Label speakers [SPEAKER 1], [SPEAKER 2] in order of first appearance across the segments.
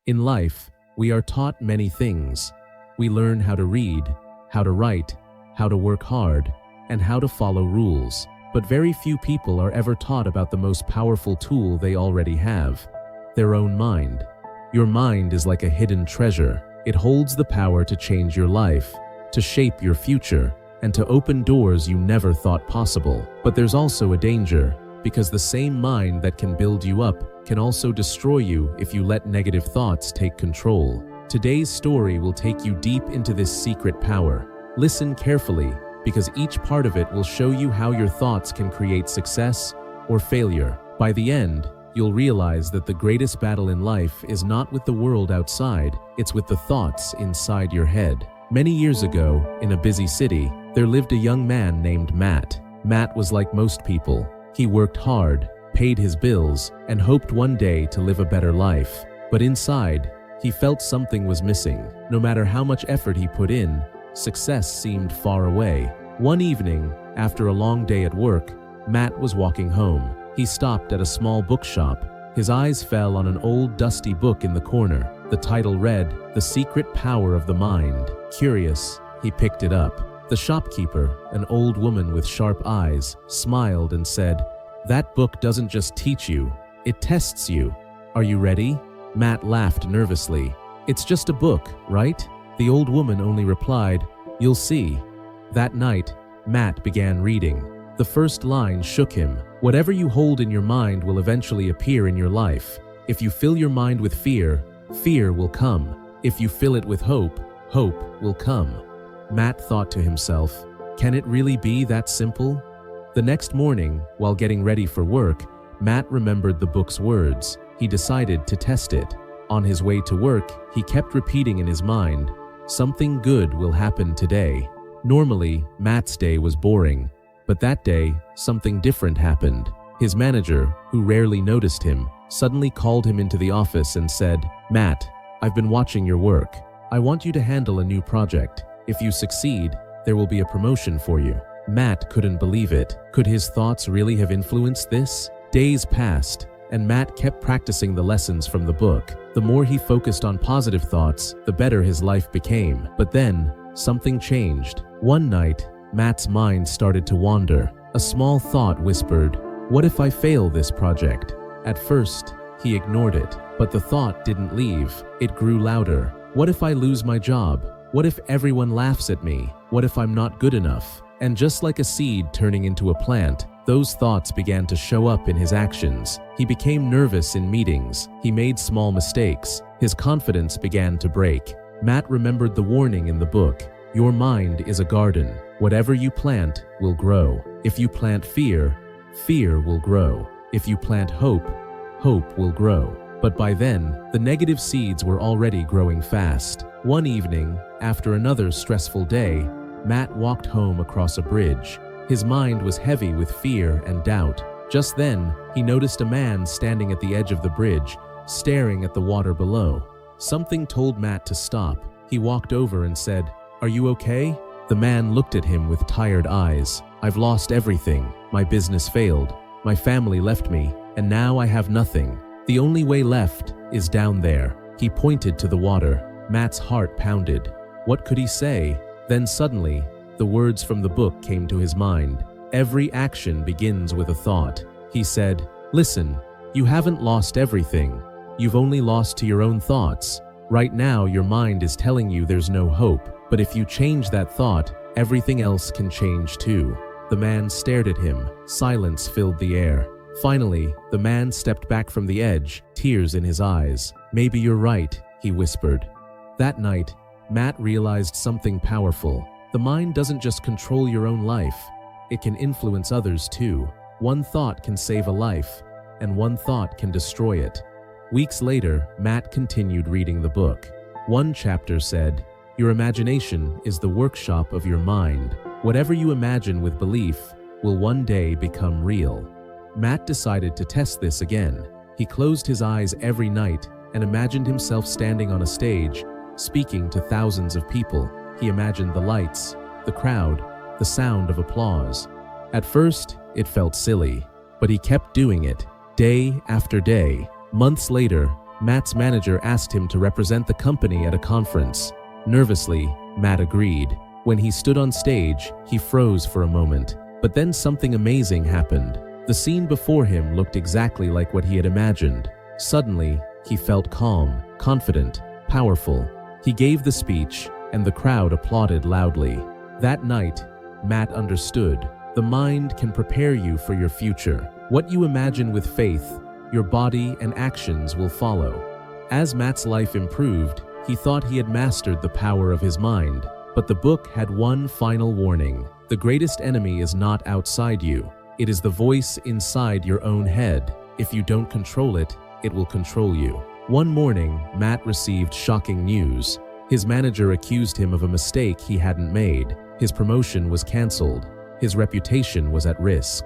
[SPEAKER 1] In life, we are taught many things. We learn how to read, how to write, how to work hard, and how to follow rules. But very few people are ever taught about the most powerful tool they already have: their own mind. Your mind is like a hidden treasure. It holds the power to change your life, to shape your future, and to open doors you never thought possible. But there's also a danger, because the same mind that can build you up can also destroy you if you let negative thoughts take control. Today's story will take you deep into this secret power. Listen carefully, because each part of it will show you how your thoughts can create success or failure. By the end, you'll realize that the greatest battle in life is not with the world outside, it's with the thoughts inside your head. Many years ago, in a busy city, there lived a young man named Matt. Matt was like most people. He worked hard, paid his bills, and hoped one day to live a better life. But inside, he felt something was missing. No matter how much effort he put in, success seemed far away. One evening, after a long day at work, Matt was walking home. He stopped at a small bookshop. His eyes fell on an old dusty book in the corner. The title read, "The Secret Power of the Mind." Curious, he picked it up. The shopkeeper, an old woman with sharp eyes, smiled and said, "That book doesn't just teach you, it tests you. Are you ready?" Matt laughed nervously. "It's just a book, right?" The old woman only replied, "You'll see." That night, Matt began reading. The first line shook him. Whatever you hold in your mind will eventually appear in your life. If you fill your mind with fear, fear will come. If you fill it with hope, hope will come. Matt thought to himself, can it really be that simple? The next morning, while getting ready for work, Matt remembered the book's words. He decided to test it. On his way to work, he kept repeating in his mind, "Something good will happen today." Normally, Matt's day was boring, but that day, something different happened. His manager, who rarely noticed him, suddenly called him into the office and said, "Matt, I've been watching your work. I want you to handle a new project. If you succeed, there will be a promotion for you." Matt couldn't believe it. Could his thoughts really have influenced this? Days passed, and Matt kept practicing the lessons from the book. The more he focused on positive thoughts, the better his life became. But then, something changed. One night, Matt's mind started to wander. A small thought whispered, "What if I fail this project?" At first, he ignored it, but the thought didn't leave. It grew louder. "What if I lose my job? What if everyone laughs at me? What if I'm not good enough?" And just like a seed turning into a plant, those thoughts began to show up in his actions. He became nervous in meetings. He made small mistakes. His confidence began to break. Matt remembered the warning in the book. Your mind is a garden. Whatever you plant will grow. If you plant fear, fear will grow. If you plant hope, hope will grow. But by then, the negative seeds were already growing fast. One evening, after another stressful day, Matt walked home across a bridge. His mind was heavy with fear and doubt. Just then, he noticed a man standing at the edge of the bridge, staring at the water below. Something told Matt to stop. He walked over and said, "Are you okay?" The man looked at him with tired eyes. "I've lost everything. My business failed. My family left me, and now I have nothing. The only way left is down there." He pointed to the water. Matt's heart pounded. What could he say? Then suddenly, the words from the book came to his mind. Every action begins with a thought. He said, "Listen, you haven't lost everything. You've only lost to your own thoughts. Right now, your mind is telling you there's no hope. But if you change that thought, everything else can change too." The man stared at him. Silence filled the air. Finally, the man stepped back from the edge, tears in his eyes. "Maybe you're right," he whispered. That night, Matt realized something powerful. The mind doesn't just control your own life, it can influence others too. One thought can save a life, and one thought can destroy it. Weeks later, Matt continued reading the book. One chapter said, "Your imagination is the workshop of your mind. Whatever you imagine with belief will one day become real." Matt decided to test this again. He closed his eyes every night and imagined himself standing on a stage, speaking to thousands of people. He imagined the lights, the crowd, the sound of applause. At first, it felt silly, but he kept doing it, day after day. Months later, Matt's manager asked him to represent the company at a conference. Nervously, Matt agreed. When he stood on stage, he froze for a moment. But then something amazing happened. The scene before him looked exactly like what he had imagined. Suddenly, he felt calm, confident, powerful. He gave the speech, and the crowd applauded loudly. That night, Matt understood. The mind can prepare you for your future. What you imagine with faith, your body and actions will follow. As Matt's life improved, he thought he had mastered the power of his mind. But the book had one final warning. The greatest enemy is not outside you. It is the voice inside your own head. If you don't control it, it will control you. One morning, Matt received shocking news. His manager accused him of a mistake he hadn't made. His promotion was canceled. His reputation was at risk.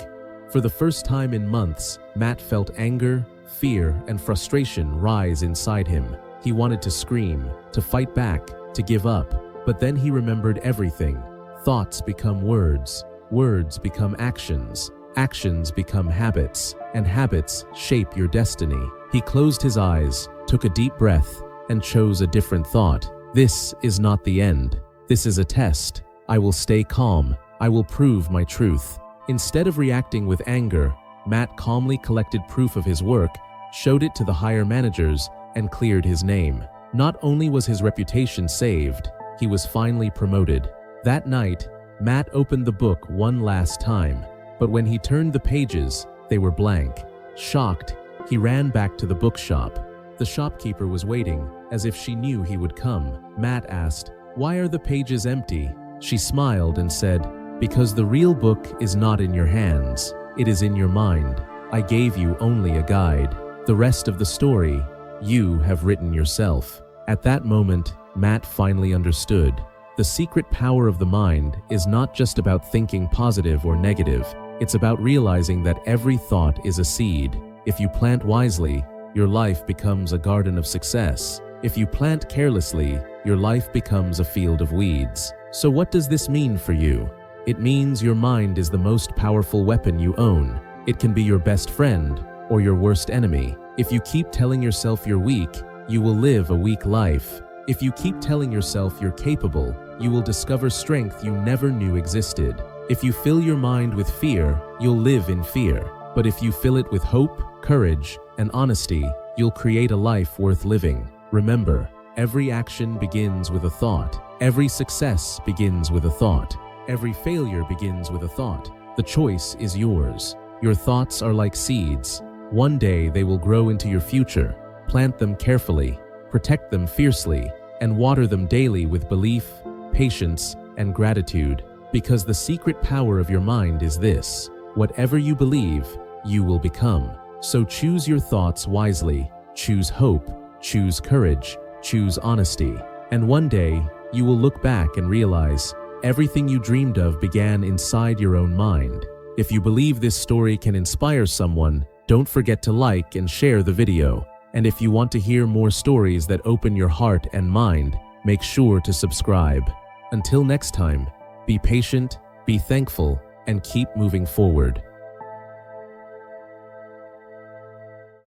[SPEAKER 1] For the first time in months, Matt felt anger, fear, and frustration rise inside him. He wanted to scream, to fight back, to give up. But then he remembered everything. Thoughts become words. Words become actions. Actions become habits. And habits shape your destiny. He closed his eyes, took a deep breath, and chose a different thought. This is not the end. This is a test. I will stay calm. I will prove my truth. Instead of reacting with anger, Matt calmly collected proof of his work, showed it to the higher managers, and cleared his name. Not only was his reputation saved, he was finally promoted. That night, Matt opened the book one last time, but when he turned the pages, they were blank. Shocked, he ran back to the bookshop. The shopkeeper was waiting, as if she knew he would come. Matt asked, "Why are the pages empty?" She smiled and said, "Because the real book is not in your hands. It is in your mind. I gave you only a guide. The rest of the story, you have written yourself." At that moment, Matt finally understood. The secret power of the mind is not just about thinking positive or negative. It's about realizing that every thought is a seed. If you plant wisely, your life becomes a garden of success. If you plant carelessly, your life becomes a field of weeds. So what does this mean for you? It means your mind is the most powerful weapon you own. It can be your best friend or your worst enemy. If you keep telling yourself you're weak, you will live a weak life. If you keep telling yourself you're capable, you will discover strength you never knew existed. If you fill your mind with fear, you'll live in fear. But if you fill it with hope, courage, and honesty, you'll create a life worth living. Remember, every action begins with a thought. Every success begins with a thought. Every failure begins with a thought. The choice is yours. Your thoughts are like seeds. One day they will grow into your future. Plant them carefully, protect them fiercely, and water them daily with belief, patience, and gratitude. Because the secret power of your mind is this: whatever you believe, you will become. So choose your thoughts wisely. Choose hope, choose courage, choose honesty. And one day, you will look back and realize everything you dreamed of began inside your own mind. If you believe this story can inspire someone, don't forget to like and share the video. And if you want to hear more stories that open your heart and mind, make sure to subscribe. Until next time, be patient, be thankful, and keep moving forward.